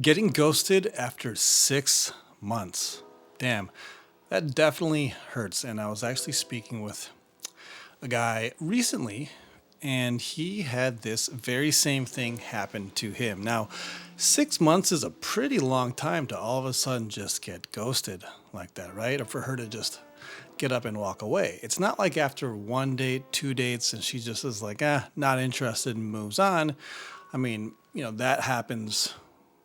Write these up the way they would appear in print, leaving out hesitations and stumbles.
Getting ghosted after 6 months. Damn, that definitely hurts. And I was actually speaking with a guy recently, and he had this very same thing happen to him. Now, 6 months is a pretty long time to all of a sudden just get ghosted like that, right? Or for her to just get up and walk away. It's not like after one date, two dates, and she just is like, not interested and moves on. I mean, that happens.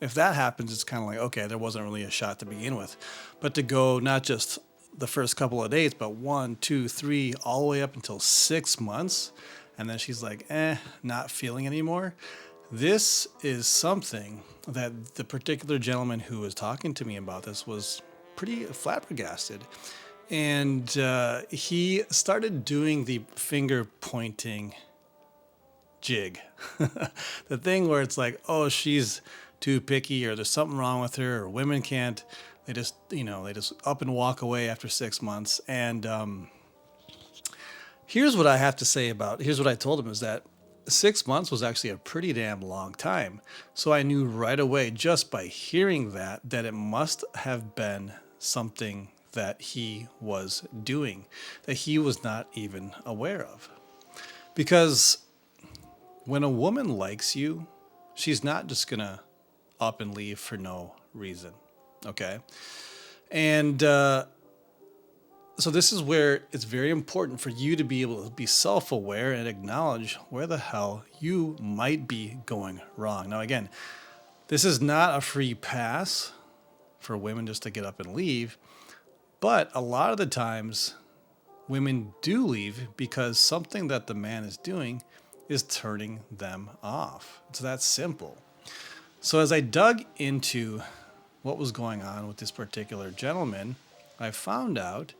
If that happens, it's kind of like, okay, there wasn't really a shot to begin with. But to go not just the first couple of days, but one, two, three, all the way up until 6 months, and then she's like, not feeling anymore. This is something that the particular gentleman who was talking to me about this was pretty flabbergasted. And he started doing the finger pointing jig. The thing where it's like, oh, she's too picky, or there's something wrong with her, or women can't. They just up and walk away after 6 months. And here's what I have to say about. Here's what I told him is that 6 months was actually a pretty damn long time. So I knew right away, just by hearing that it must have been something that he was doing that he was not even aware of. Because when a woman likes you, she's not just gonna up and leave for no reason. Okay. And so this is where it's very important for you to be able to be self-aware and acknowledge where the hell you might be going wrong. Now, again, this is not a free pass for women just to get up and leave, but a lot of the times women do leave because something that the man is doing is turning them off. It's that simple. So as I dug into what was going on with this particular gentleman, I found out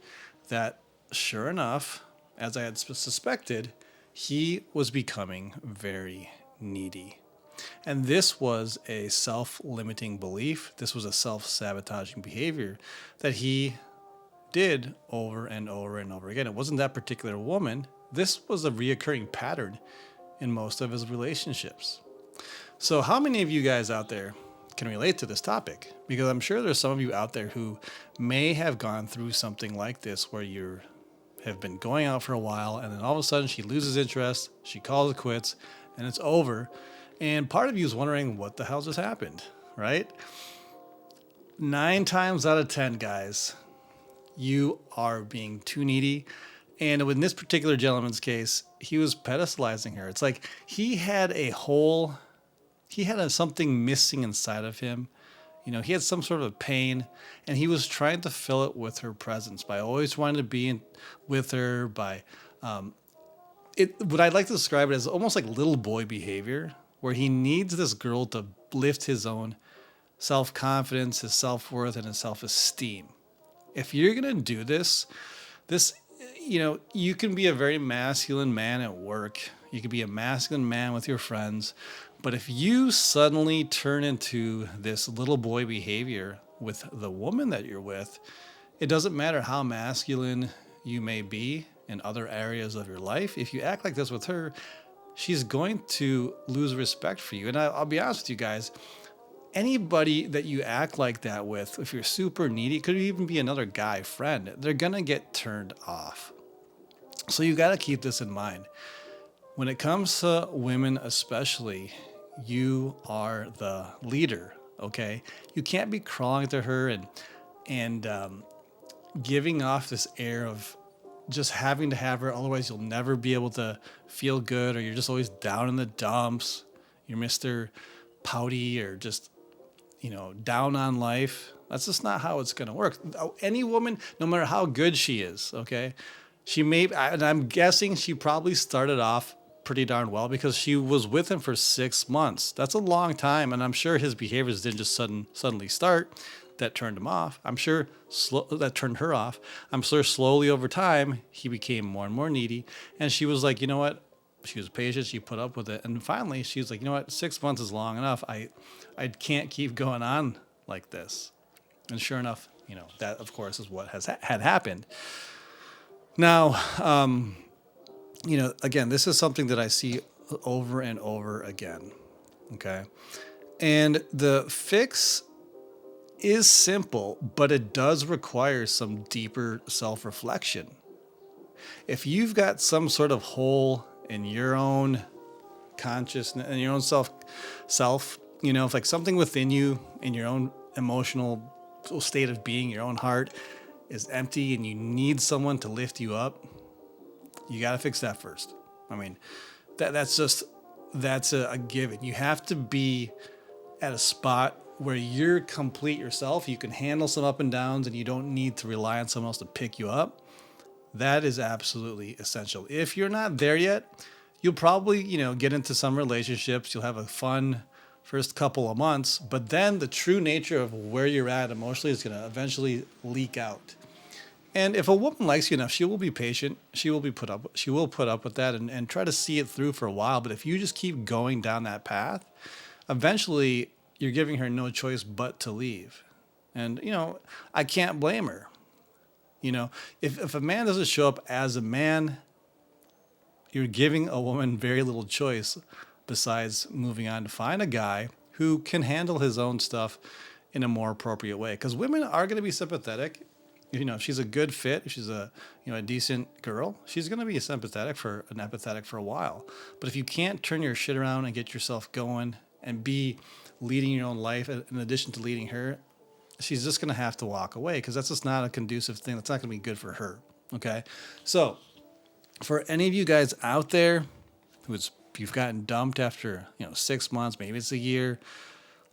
that sure enough, as I had suspected, he was becoming very needy. And this was a self-limiting belief. This was a self-sabotaging behavior that he did over and over and over again. It wasn't that particular woman. This was a reoccurring pattern in most of his relationships. So how many of you guys out there can relate to this topic? Because I'm sure there's some of you out there who may have gone through something like this where you have been going out for a while and then all of a sudden she loses interest, she calls it quits, and it's over. And part of you is wondering what the hell just happened, right? 9 times out of 10, guys, you are being too needy. And in this particular gentleman's case, he was pedestalizing her. It's like he had something missing inside of him. He had some sort of pain, and he was trying to fill it with her presence by always wanting to be with her. What I'd like to describe it as almost like little boy behavior, where he needs this girl to lift his own self-confidence, his self-worth, and his self-esteem. If you're gonna do this, you can be a very masculine man at work. You can be a masculine man with your friends. But if you suddenly turn into this little boy behavior with the woman that you're with, it doesn't matter how masculine you may be in other areas of your life. If you act like this with her, she's going to lose respect for you. And I'll be honest with you guys, anybody that you act like that with, if you're super needy, it could even be another guy friend, they're going to get turned off. So you got to keep this in mind. When it comes to women especially, you are the leader, okay? You can't be crawling to her and giving off this air of just having to have her, otherwise you'll never be able to feel good, or you're just always down in the dumps. You're Mr. Pouty, or just down on life. That's just not how it's going to work. Any woman, no matter how good she is, okay, and I'm guessing she probably started off pretty darn well because she was with him for 6 months. That's a long time, and I'm sure his behaviors didn't just suddenly start. That turned him off. I'm sure that turned her off. I'm sure slowly over time he became more and more needy, and she was like, you know what? She was patient. She put up with it, and finally she was like, you know what? 6 months is long enough. I can't keep going on like this. And sure enough, that of course is what had happened. Now, again, this is something that I see over and over again. Okay. And the fix is simple, but it does require some deeper self-reflection. If you've got some sort of hole in your own consciousness and your own self, if like something within you in your own emotional state of being, your own heart is empty and you need someone to lift you up, you got to fix that first. I mean, that's a given. You have to be at a spot where you're complete yourself. You can handle some up and downs and you don't need to rely on someone else to pick you up. That is absolutely essential. If you're not there yet, you'll probably, get into some relationships. You'll have a fun first couple of months, but then the true nature of where you're at emotionally is going to eventually leak out. And if a woman likes you enough, she will be patient. She will put up with that and try to see it through for a while. But if you just keep going down that path, eventually you're giving her no choice but to leave. And, I can't blame her. If a man doesn't show up as a man, you're giving a woman very little choice besides moving on to find a guy who can handle his own stuff in a more appropriate way. Because women are going to be sympathetic. If she's a good fit, if she's a decent girl, she's going to be empathetic for a while. But if you can't turn your shit around and get yourself going and be leading your own life in addition to leading her, she's just going to have to walk away because that's just not a conducive thing. That's not going to be good for her. Okay. So for any of you guys out there you've gotten dumped after, 6 months, maybe it's a year,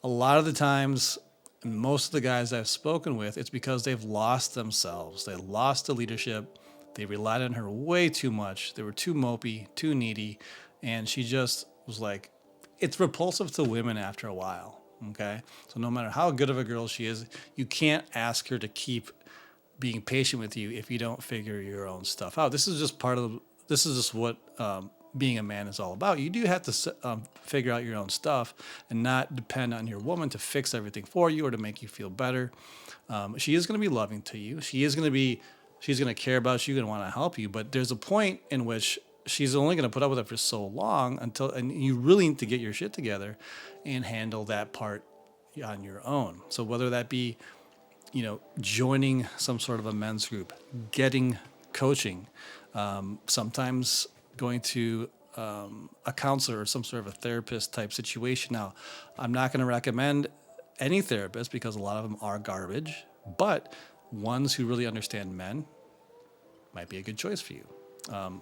a lot of the times, and most of the guys I've spoken with, it's because they've lost themselves. They lost the leadership. They relied on her way too much. They were too mopey, too needy. And she just was like, it's repulsive to women after a while. Okay. So no matter how good of a girl she is, you can't ask her to keep being patient with you if you don't figure your own stuff out. This is just what being a man is all about. You do have to figure out your own stuff and not depend on your woman to fix everything for you or to make you feel better. She is going to be loving to you. She's going to care about you and want to help you. But there's a point in which she's only going to put up with it for so long and you really need to get your shit together and handle that part on your own. So whether that be, joining some sort of a men's group, getting coaching, sometimes going to a counselor or some sort of a therapist type situation. Now, I'm not going to recommend any therapist because a lot of them are garbage, but ones who really understand men might be a good choice for you. Now,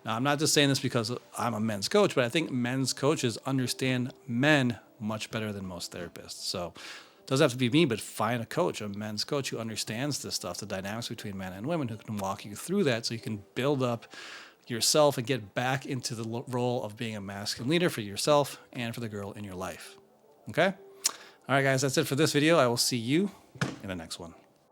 I'm not just saying this because I'm a men's coach, but I think men's coaches understand men much better than most therapists. So it doesn't have to be me, but find a coach, a men's coach who understands this stuff, the dynamics between men and women, who can walk you through that so you can build up yourself and get back into the role of being a masculine leader for yourself and for the girl in your life. Okay? All right, guys, that's it for this video. I will see you in the next one.